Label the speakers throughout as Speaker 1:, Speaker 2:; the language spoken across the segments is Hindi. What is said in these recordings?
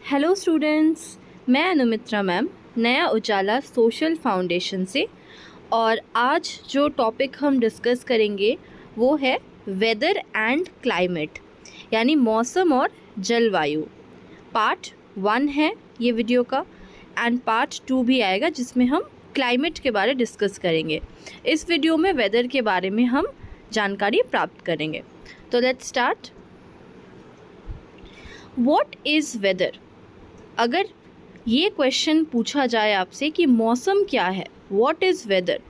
Speaker 1: हेलो स्टूडेंट्स, मैं अनुमित्रा मैम नया उजाला सोशल फाउंडेशन से। और आज जो टॉपिक हम डिस्कस करेंगे वो है वेदर एंड क्लाइमेट, यानी मौसम और जलवायु। पार्ट 1 है ये वीडियो का, एंड पार्ट 2 भी आएगा जिसमें हम क्लाइमेट के बारे डिस्कस करेंगे। इस वीडियो में वेदर के बारे में हम जानकारी प्राप्त करेंगे। तो let's start. What is weather? अगर ये क्वेश्चन पूछा जाए आपसे कि मौसम क्या है, व्हाट इज़ वेदर,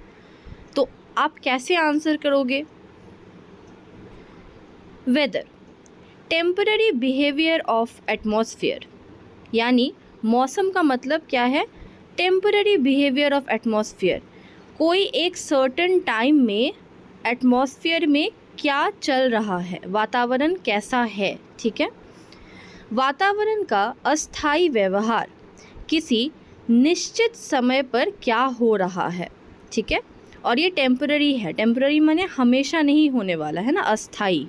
Speaker 1: तो आप कैसे आंसर करोगे? Weather temporary behaviour of atmosphere, यानी मौसम का मतलब क्या है? Temporary behaviour of atmosphere. कोई एक सर्टेन टाइम में एटमॉस्फेयर में क्या चल रहा है, वातावरण कैसा है, ठीक है। वातावरण का अस्थायी व्यवहार किसी निश्चित समय पर क्या हो रहा है, ठीक है। और ये टेम्पररी है। टेम्पररी माने हमेशा नहीं होने वाला है ना, अस्थायी।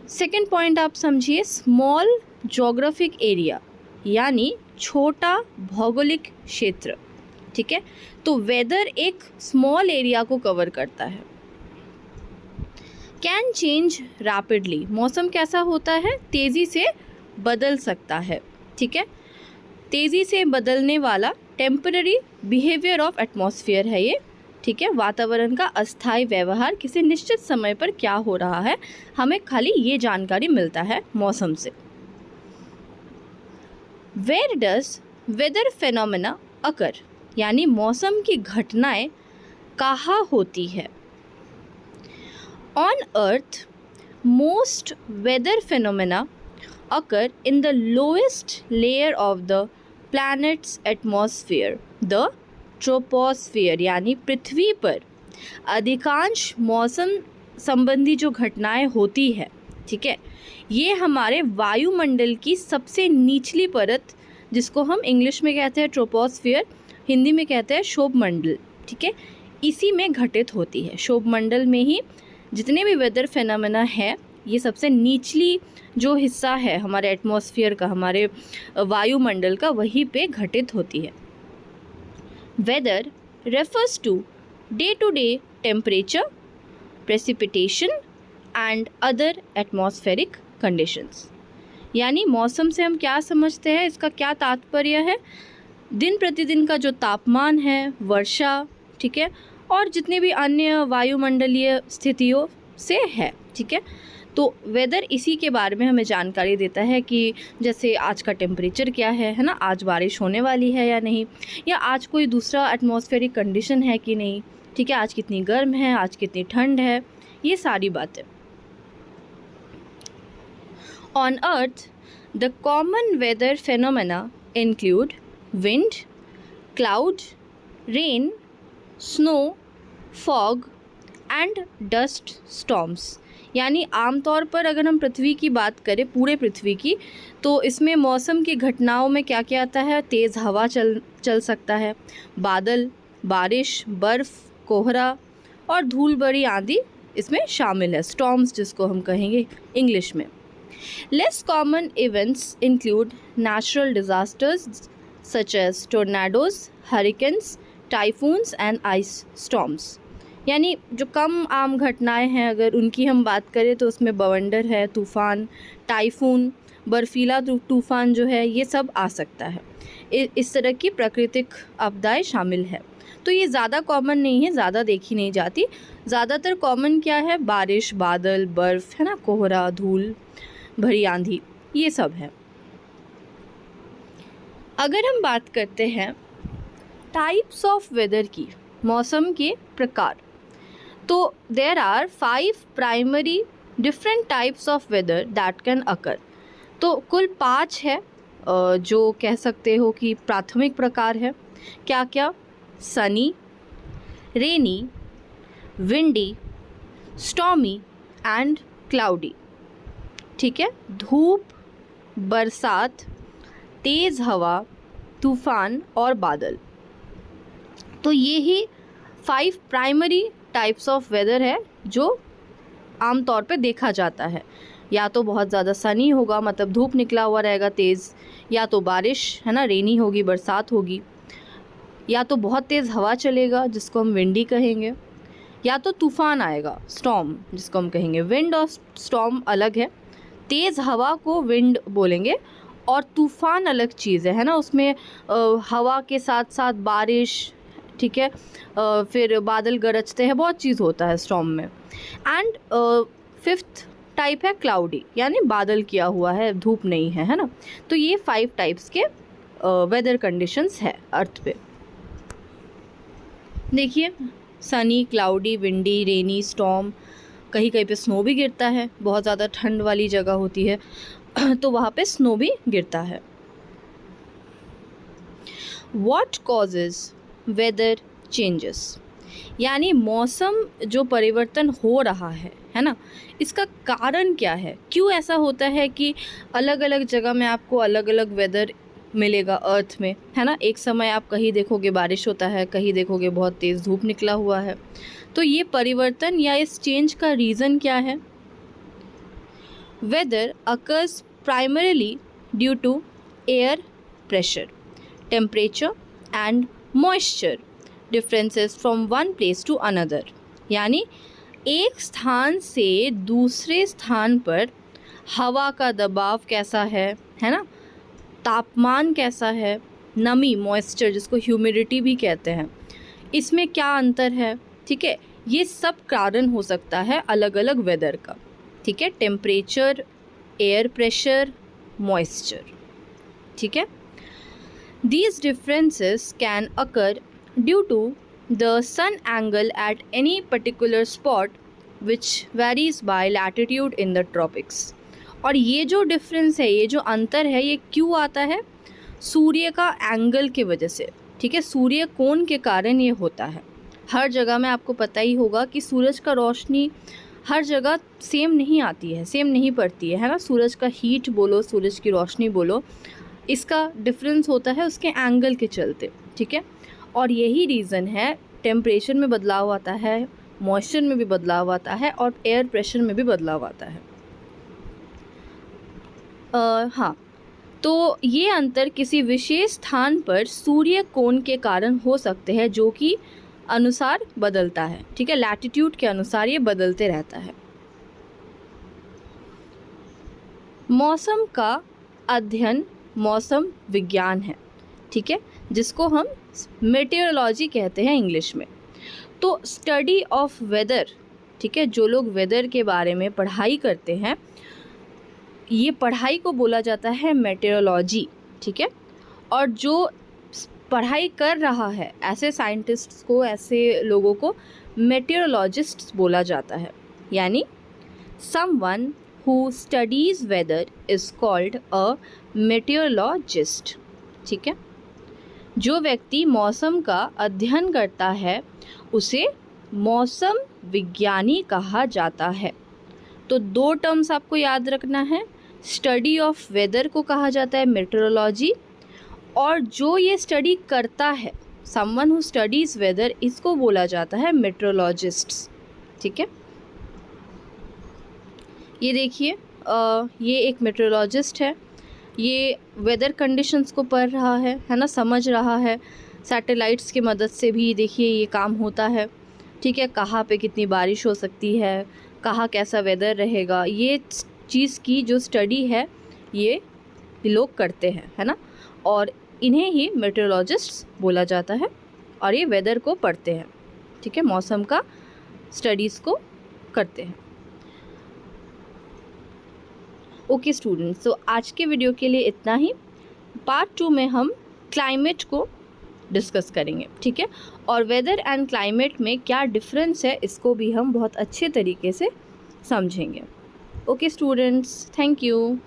Speaker 1: सेकंड पॉइंट आप समझिए, स्मॉल ज्योग्राफिक एरिया, यानी छोटा भौगोलिक क्षेत्र, ठीक है। तो वेदर एक स्मॉल एरिया को कवर करता है। कैन चेंज रैपिडली, मौसम कैसा होता है? तेज़ी से बदल सकता है, ठीक है। तेज़ी से बदलने वाला टेम्पररी बिहेवियर ऑफ एटमॉस्फेयर है ये, ठीक है। वातावरण का अस्थायी व्यवहार, किसी निश्चित समय पर क्या हो रहा है, हमें खाली ये जानकारी मिलता है मौसम से। वेयर डज वेदर फेनोमेना अकर, यानी मौसम की घटनाएं कहाँ होती है? On Earth, most weather phenomena occur in the lowest layer of the planet's atmosphere, the troposphere, यानी पृथ्वी पर अधिकांश मौसम संबंधी जो घटनाएं होती है, ठीक है, ये हमारे वायुमंडल की सबसे निचली परत, जिसको हम इंग्लिश में कहते हैं ट्रोपोस्फियर, हिंदी में कहते हैं शोभमंडल, ठीक है, इसी में घटित होती है। शोभमंडल में ही जितने भी वेदर फेनोमेना है, ये सबसे निचली जो हिस्सा है हमारे एटमॉस्फेयर का, हमारे वायुमंडल का, वहीं पे घटित होती है। Weather refers to day to day temperature, precipitation and other atmospheric conditions, यानी मौसम से हम क्या समझते हैं, इसका क्या तात्पर्य है? दिन प्रतिदिन का जो तापमान है, वर्षा, ठीक है, और जितने भी अन्य वायुमंडलीय स्थितियों से है, ठीक है। तो वेदर इसी के बारे में हमें जानकारी देता है कि जैसे आज का टेम्परेचर क्या है ना, आज बारिश होने वाली है या नहीं, या आज कोई दूसरा एटमॉस्फेरिक कंडीशन है कि नहीं, ठीक है, आज कितनी गर्म है, आज कितनी ठंड है, ये सारी बातें। On earth the common weather phenomena include wind, cloud, rain, snow, fog and dust storms, यानी आमतौर पर अगर हम पृथ्वी की बात करें, पूरे पृथ्वी की, तो इसमें मौसम की घटनाओं में क्या क्या आता है? तेज़ हवा चल सकता है, बादल, बारिश, बर्फ़, कोहरा और धूल भरी आंधी इसमें शामिल है, स्टॉर्म्स जिसको हम कहेंगे इंग्लिश में। Less common events include natural disasters such as tornadoes, hurricanes, typhoons and ice storms, यानी जो कम आम घटनाएं हैं अगर उनकी हम बात करें तो उसमें बवंडर है, तूफ़ान, टाइफून, बर्फीला तूफ़ान जो है, ये सब आ सकता है। इस तरह की प्राकृतिक आपदाएं शामिल है। तो ये ज़्यादा कॉमन नहीं है, ज़्यादा देखी नहीं जाती। ज़्यादातर कॉमन क्या है? बारिश, बादल, बर्फ़, है ना, कोहरा, धूल भरी आंधी, ये सब है। अगर हम बात करते हैं टाइप्स ऑफ वेदर की, मौसम के प्रकार, तो there are 5 primary different types of weather that can occur. तो कुल 5 है जो कह सकते हो कि प्राथमिक प्रकार है। क्या क्या? सनी, रेनी, विंडी, स्टॉर्मी एंड क्लाउडी, ठीक है। धूप, बरसात, तेज़ हवा, तूफ़ान और बादल। तो ये ही 5 प्राइमरी टाइप्स ऑफ वेदर है जो आमतौर पे देखा जाता है। या तो बहुत ज़्यादा सनी होगा, मतलब धूप निकला हुआ रहेगा तेज़, या तो बारिश है ना, रेनी होगी, बरसात होगी, या तो बहुत तेज़ हवा चलेगा जिसको हम विंडी कहेंगे, या तो तूफान आएगा, स्टॉर्म जिसको हम कहेंगे। विंड और स्टॉर्म अलग है, तेज़ हवा को विंड बोलेंगे और तूफान अलग चीज़ है ना, उसमें हवा के साथ साथ बारिश, ठीक है, फिर बादल गरजते हैं, बहुत चीज़ होता है स्टॉर्म में। एंड फिफ्थ टाइप है क्लाउडी, यानी बादल किया हुआ है, धूप नहीं है, है ना। तो ये 5 टाइप्स के वेदर कंडीशंस है अर्थ पे। देखिए, सनी, क्लाउडी, विंडी, रेनी, स्टॉर्म, कहीं कहीं पे स्नो भी गिरता है, बहुत ज़्यादा ठंड वाली जगह होती है तो वहाँ पे स्नो भी गिरता है। What causes weather changes? यानी मौसम जो परिवर्तन हो रहा है ना, इसका कारण क्या है, क्यों ऐसा होता है कि अलग अलग जगह में आपको अलग अलग वेदर मिलेगा अर्थ में, है ना। एक समय आप कहीं देखोगे बारिश होता है, कहीं देखोगे बहुत तेज़ धूप निकला हुआ है। तो ये परिवर्तन या इस चेंज का रीज़न क्या है? Weather occurs primarily due to air pressure, temperature and moisture differences from one place to another. यानी एक स्थान से दूसरे स्थान पर हवा का दबाव कैसा है ना, तापमान कैसा है, नमी, मॉइस्चर जिसको ह्यूमिडिटी भी कहते हैं, इसमें क्या अंतर है, ठीक है। ये सब कारण हो सकता है अलग अलग वेदर का, ठीक है। टेम्परेचर, एयर प्रेशर, मॉइस्चर, ठीक है। These differences can occur due to the sun angle at any particular spot which varies by latitude in the tropics. और ये जो डिफरेंस है, ये जो अंतर है, ये क्यों आता है? सूर्य का एंगल के वजह से, ठीक है, सूर्य कोण के कारण ये होता है। हर जगह में आपको पता ही होगा कि सूरज का रोशनी हर जगह सेम नहीं आती है, सेम नहीं पड़ती है ना। सूरज का हीट बोलो, सूरज की रोशनी बोलो, इसका डिफरेंस होता है उसके एंगल के चलते, ठीक है। और यही रीज़न है टेम्परेचर में बदलाव आता है, मॉइस्चर में भी बदलाव आता है और एयर प्रेशर में भी बदलाव आता है। हाँ, तो ये अंतर किसी विशेष स्थान पर सूर्य कोण के कारण हो सकते हैं, जो कि अनुसार बदलता है, ठीक है। लैटिट्यूड के अनुसार ये बदलते रहता है। मौसम का अध्ययन मौसम विज्ञान है, ठीक है, जिसको हम मेटेरोलॉजी कहते हैं इंग्लिश में। तो स्टडी ऑफ वेदर, ठीक है, जो लोग वेदर के बारे में पढ़ाई करते हैं, ये पढ़ाई को बोला जाता है मेटेरोलॉजी, ठीक है। और जो पढ़ाई कर रहा है, ऐसे साइंटिस्ट्स को, ऐसे लोगों को मेटेरोलॉजिस्ट्स बोला जाता है। यानी someone who studies weather is called a meteorologist, ठीक है। जो व्यक्ति मौसम का अध्ययन करता है उसे मौसम विज्ञानी कहा जाता है। तो 2 टर्म्स आपको याद रखना है, स्टडी ऑफ वेदर को कहा जाता है मेटेरोलॉजी, और जो ये स्टडी करता है, समवन हु स्टडीज वेदर, इसको बोला जाता है मेट्रोलॉजिस्ट्स, ठीक है। ये देखिए, ये एक मेट्रोलॉजिस्ट है, ये वेदर कंडीशंस को पढ़ रहा है ना, समझ रहा है। सैटेलाइट्स की मदद से भी देखिए ये काम होता है, ठीक है। कहाँ पे कितनी बारिश हो सकती है, कहाँ कैसा वेदर रहेगा, ये चीज़ की जो स्टडी है ये लोग करते हैं, है ना। और इन्हें ही मेट्रोलॉजिस्ट्स बोला जाता है, और ये वेदर को पढ़ते हैं, ठीक है, मौसम का स्टडीज़ को करते हैं। ओके स्टूडेंट्स, तो आज के वीडियो के लिए इतना ही। पार्ट 2 में हम क्लाइमेट को डिस्कस करेंगे, ठीक है, और वेदर एंड क्लाइमेट में क्या डिफरेंस है इसको भी हम बहुत अच्छे तरीके से समझेंगे। Okay students, thank you.